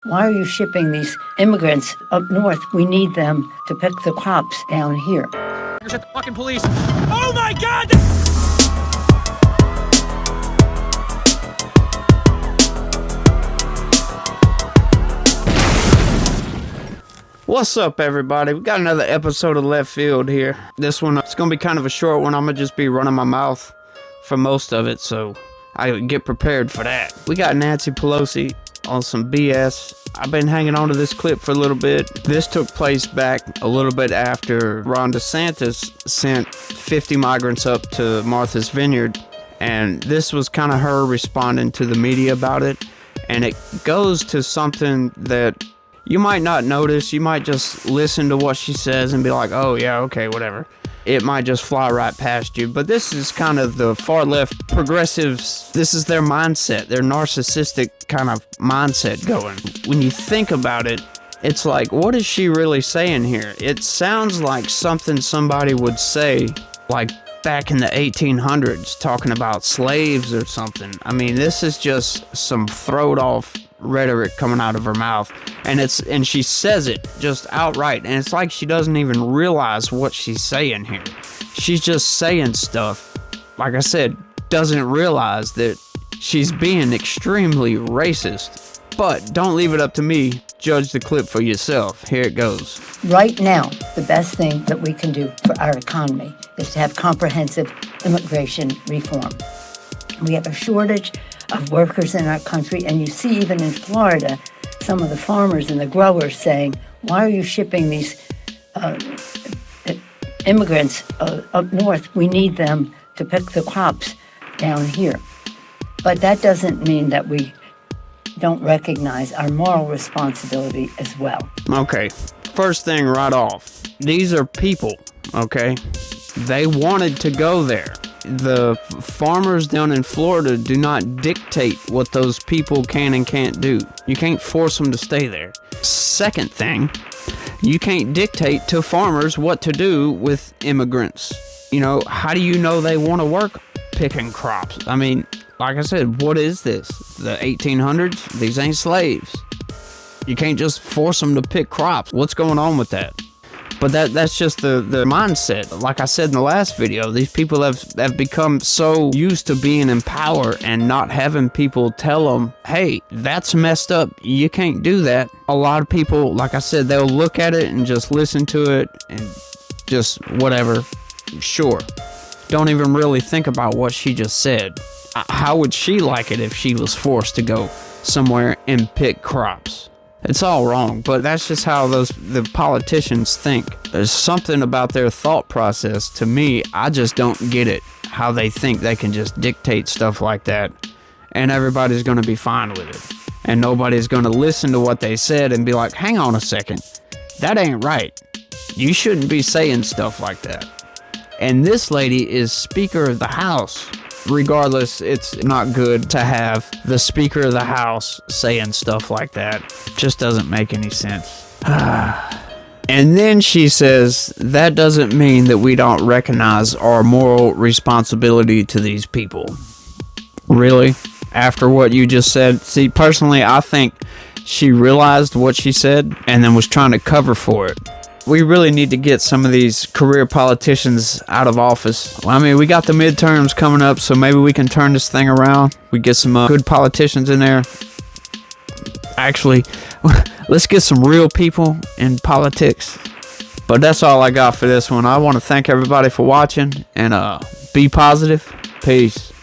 Why are you shipping these immigrants up north? We need them to pick the crops down here. At the fucking police. Oh my God! What's up, everybody? We got another episode of Left Field here. This one, it's gonna be kind of a short one. I'm gonna just be running my mouth for most of it, so I get prepared for that. We got Nancy Pelosi on some BS. I've been hanging on to this clip for a little bit. This took place back a little bit after Ron DeSantis sent 50 migrants up to Martha's Vineyard, and this was kind of her responding to the media about it. And it goes to something that you might not notice. You might just listen to what she says and be like, oh yeah, okay, whatever. It might just fly right past you. But this is kind of the far left progressives. This is their mindset, their narcissistic kind of mindset going. When you think about it, it's like, what is she really saying here? It sounds like something somebody would say, like back in the 1800s, talking about slaves or something. I mean, this is just some throwed off rhetoric coming out of her mouth, and she says it just outright, and it's like she doesn't even realize what she's saying here. She's just saying stuff, like I said, doesn't realize that she's being extremely racist. But don't leave it up to me. Judge the clip for yourself. Here it goes. Right now, the best thing that we can do for our economy is to have comprehensive immigration reform. We have a shortage of workers in our country, and you see even in Florida, some of the farmers and the growers saying, why are you shipping these immigrants up north? We need them to pick the crops down here. But that doesn't mean that we don't recognize our moral responsibility as well. Okay, first thing right off, these are people, okay? They wanted to go there. The farmers down in Florida do not dictate what those people can and can't do. You can't force them to stay there. Second thing, you can't dictate to farmers what to do with immigrants. You know, how do you know they want to work picking crops? I mean, like I said, what is this? The 1800s? These ain't slaves. You can't just force them to pick crops. What's going on with that? But that's just the mindset. Like I said in the last video, these people have become so used to being in power and not having people tell them, hey, that's messed up. You can't do that. A lot of people, like I said, they'll look at it and just listen to it and just whatever. Sure. Don't even really think about what she just said. How would she like it if she was forced to go somewhere and pick crops? It's all wrong, but that's just how the politicians think. There's something about their thought process. To me, I just don't get it, how they think they can just dictate stuff like that, and everybody's going to be fine with it. And nobody's going to listen to what they said and be like, hang on a second, that ain't right. You shouldn't be saying stuff like that. And this lady is Speaker of the House. Regardless, it's not good to have the Speaker of the House saying stuff like that. Just doesn't make any sense. And then she says, that doesn't mean that we don't recognize our moral responsibility to these people. Really? After what you just said? See, personally, I think she realized what she said and then was trying to cover for it. We really need to get some of these career politicians out of office. Well, I mean, we got the midterms coming up, so maybe we can turn this thing around. We get some good politicians in there. Actually, let's get some real people in politics. But that's all I got for this one. I want to thank everybody for watching, and be positive. Peace.